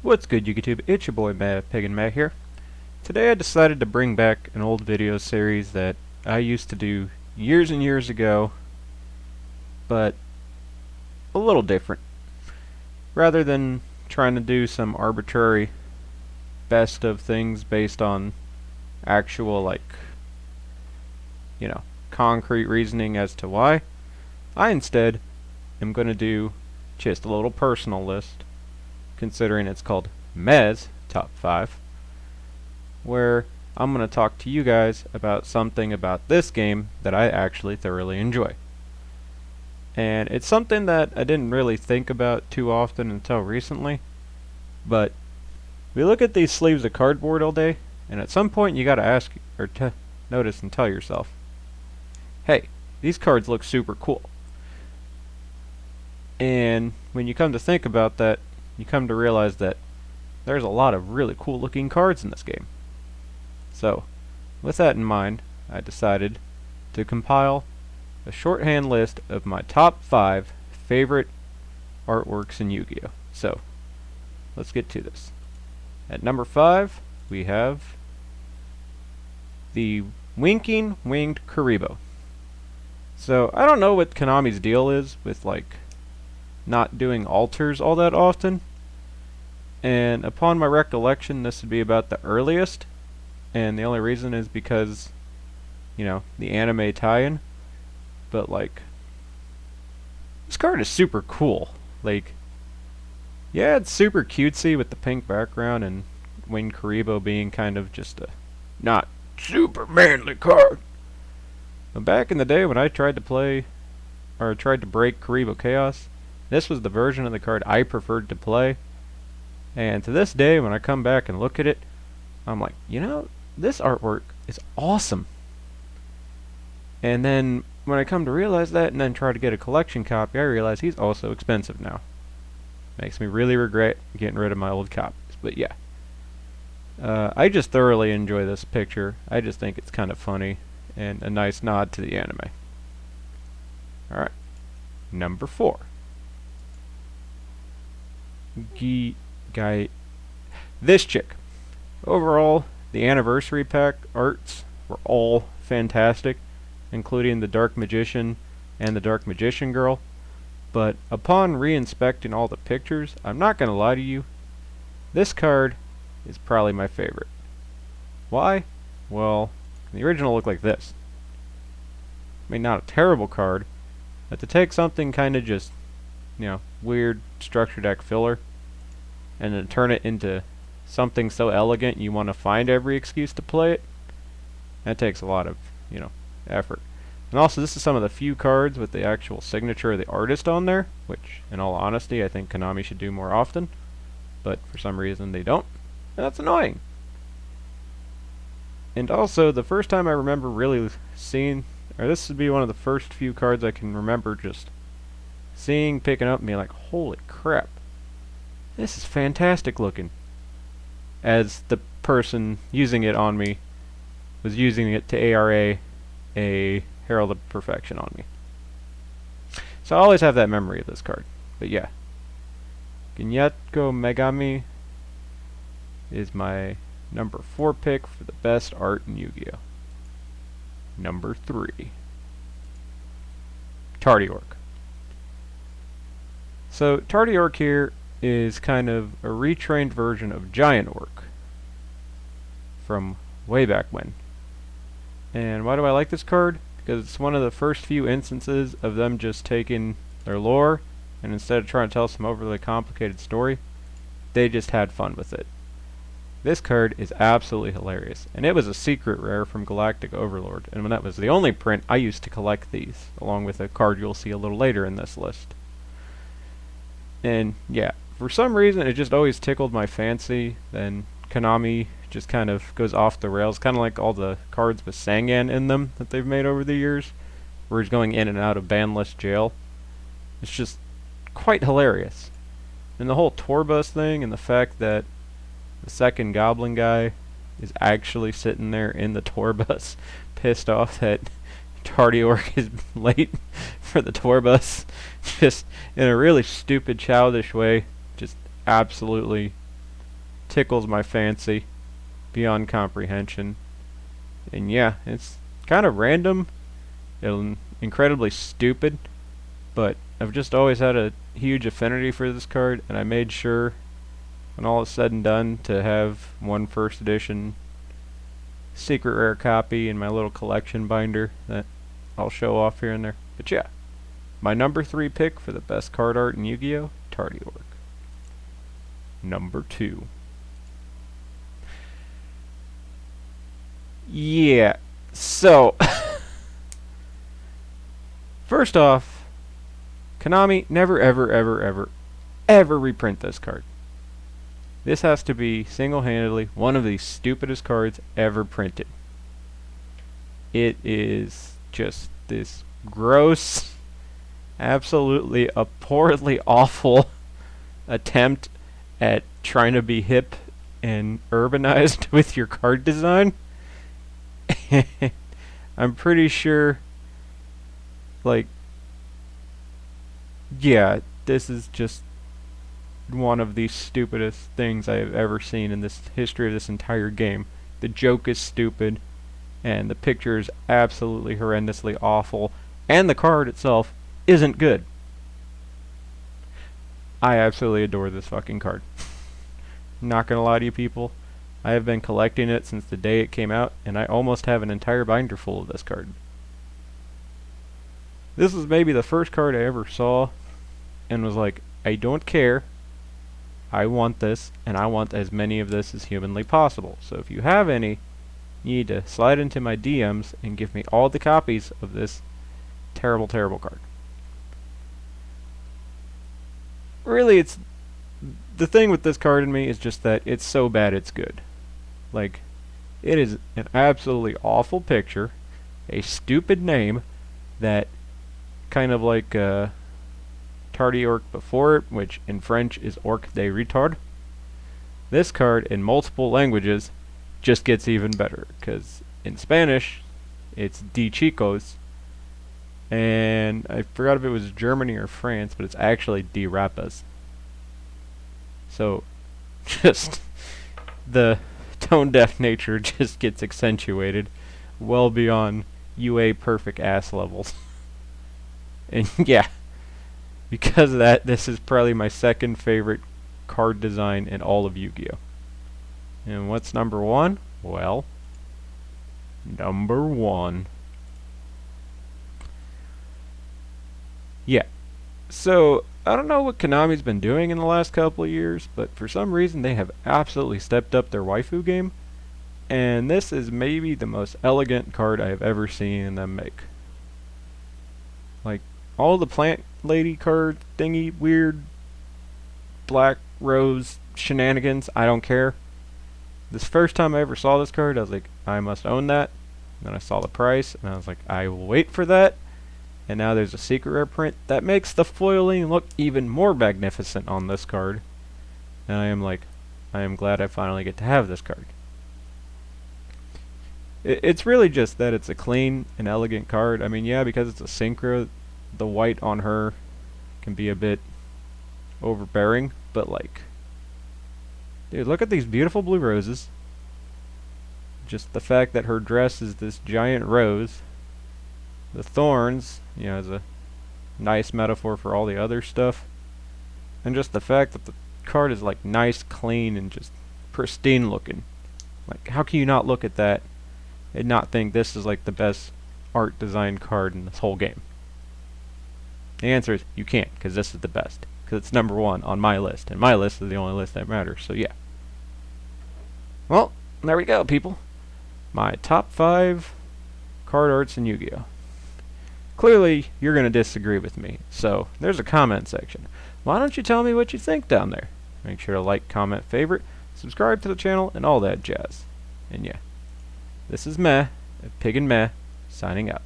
What's good, YouTube? It's your boy pigandmeh here. Today I decided to bring back an old video series that I used to do years and years ago, but a little different. Rather than trying to do some arbitrary best of things based on actual, concrete reasoning as to why, I instead am going to do just a little personal list, considering it's called Meh's Top 5, where I'm going to talk to you guys about something about this game that I actually thoroughly enjoy. And it's something that I didn't really think about too often until recently, but we look at these sleeves of cardboard all day, and at some point you gotta ask, or notice and tell yourself, hey, these cards look super cool. And when you come to think about that, you come to realize that there's a lot of really cool looking cards in this game. So, with that in mind, I decided to compile a shorthand list of my top 5 favorite artworks in Yu-Gi-Oh! So, let's get to this. At number 5, we have the Winking Winged Kuriboh. So, I don't know what Konami's deal is with, not doing alters all that often. And upon my recollection, this would be about the earliest. And the only reason is because, the anime tie-in. But, this card is super cool. Yeah, it's super cutesy with the pink background and Winged Kuriboh being kind of just a not super manly card. But back in the day when I tried to play, or tried to break Kuriboh Chaos, this was the version of the card I preferred to play. And to this day, when I come back and look at it, I'm like, this artwork is awesome. And then when I come to realize that and then try to get a collection copy, I realize he's also expensive now. Makes me really regret getting rid of my old copies. But yeah. I just thoroughly enjoy this picture. I just think it's kind of funny and a nice nod to the anime. Alright. Number 4. This chick. Overall, the anniversary pack arts were all fantastic, including the Dark Magician and the Dark Magician Girl. But upon re-inspecting all the pictures, I'm not going to lie to you, this card is probably my favorite. Why? Well, the original looked like this. I mean, not a terrible card, but to take something kind of just, weird structure deck filler, and then turn it into something so elegant you want to find every excuse to play it, that takes a lot of, effort. And also, this is some of the few cards with the actual signature of the artist on there, which, in all honesty, I think Konami should do more often, but for some reason they don't, and that's annoying. And also, the first time I remember really seeing, or this would be one of the first few cards I can remember just seeing, picking up, and being like, holy crap, this is fantastic looking. As the person using it on me was using it to ARA a Herald of Perfection on me. So I always have that memory of this card. But yeah. Ginyatko Megami is my number 4 pick for the best art in Yu-Gi-Oh! Number 3. Tardiork. So Tardiork here is kind of a retrained version of Giant Orc from way back when. And why do I like this card? Because it's one of the first few instances of them just taking their lore, and instead of trying to tell some overly complicated story, they just had fun with it. This card is absolutely hilarious, and it was a secret rare from Galactic Overlord, and when that was the only print, I used to collect these, along with a card you'll see a little later in this list. And yeah, for some reason it just always tickled my fancy. Then Konami just kind of goes off the rails, kind of like all the cards with Sangan in them that they've made over the years, where he's going in and out of banlist jail. It's just quite hilarious. And the whole tour bus thing, and the fact that the second goblin guy is actually sitting there in the tour bus, pissed off that Tardiork is late for the tour bus, just in a really stupid, childish way, just absolutely tickles my fancy beyond comprehension. And yeah, it's kind of random and incredibly stupid, but I've just always had a huge affinity for this card, and I made sure, when all is said and done, to have one first edition secret rare copy in my little collection binder that I'll show off here and there. But yeah, my number 3 pick for the best card art in Yu-Gi-Oh! Tardy Orc. Number 2. Yeah, so first off, Konami never ever reprint this card. This has to be single-handedly one of the stupidest cards ever printed. It is just this gross, absolutely abhorrently awful attempt at trying to be hip and urbanized with your card design. I'm pretty sure, like, yeah, this is just one of the stupidest things I have ever seen in this history of this entire game. The joke is stupid, and the picture is absolutely horrendously awful, and the card itself isn't good. I absolutely adore this fucking card. Not gonna lie to you people, I have been collecting it since the day it came out, and I almost have an entire binder full of this card. This was maybe the first card I ever saw and was like, I don't care, I want this, and I want as many of this as humanly possible. So if you have any, you need to slide into my DMs and give me all the copies of this terrible, terrible card. Really, it's the thing with this card in me is just that it's so bad it's good. Like, it is an absolutely awful picture, a stupid name that kind of like Tardy Orc before it, which in French is Orc de Retard. This card in multiple languages just gets even better, because in Spanish it's d-chicos, and I forgot if it was Germany or France, but it's actually d-rapas. So just the tone deaf nature just gets accentuated well beyond UA perfect ass levels. And yeah, because of that, this is probably my second favorite card design in all of Yu-Gi-Oh! And what's number 1? Well, number 1. Yeah. So, I don't know what Konami's been doing in the last couple of years, but for some reason they have absolutely stepped up their waifu game, and this is maybe the most elegant card I have ever seen them make. Like, all the plant lady card thingy, weird black rose shenanigans, I don't care. This first time I ever saw this card, I was like, I must own that. And then I saw the price, and I was like, I will wait for that. And now there's a secret rare print that makes the foiling look even more magnificent on this card. And I am like, I am glad I finally get to have this card. It's really just that it's a clean and elegant card. I mean, yeah, because it's a synchro, the white on her can be a bit overbearing, but like, dude, look at these beautiful blue roses. Just the fact that her dress is this giant rose. The thorns, you know, is a nice metaphor for all the other stuff. And just the fact that the card is like nice, clean, and just pristine looking. Like, how can you not look at that and not think this is like the best art design card in this whole game? The answer is you can't, because this is the best. Because it's number 1 on my list, and my list is the only list that matters, so yeah. Well, there we go, people. My top 5 card arts in Yu-Gi-Oh! Clearly, you're going to disagree with me, so there's a comment section. Why don't you tell me what you think down there? Make sure to like, comment, favorite, subscribe to the channel, and all that jazz. And yeah, this is Meh, pigandmeh, signing out.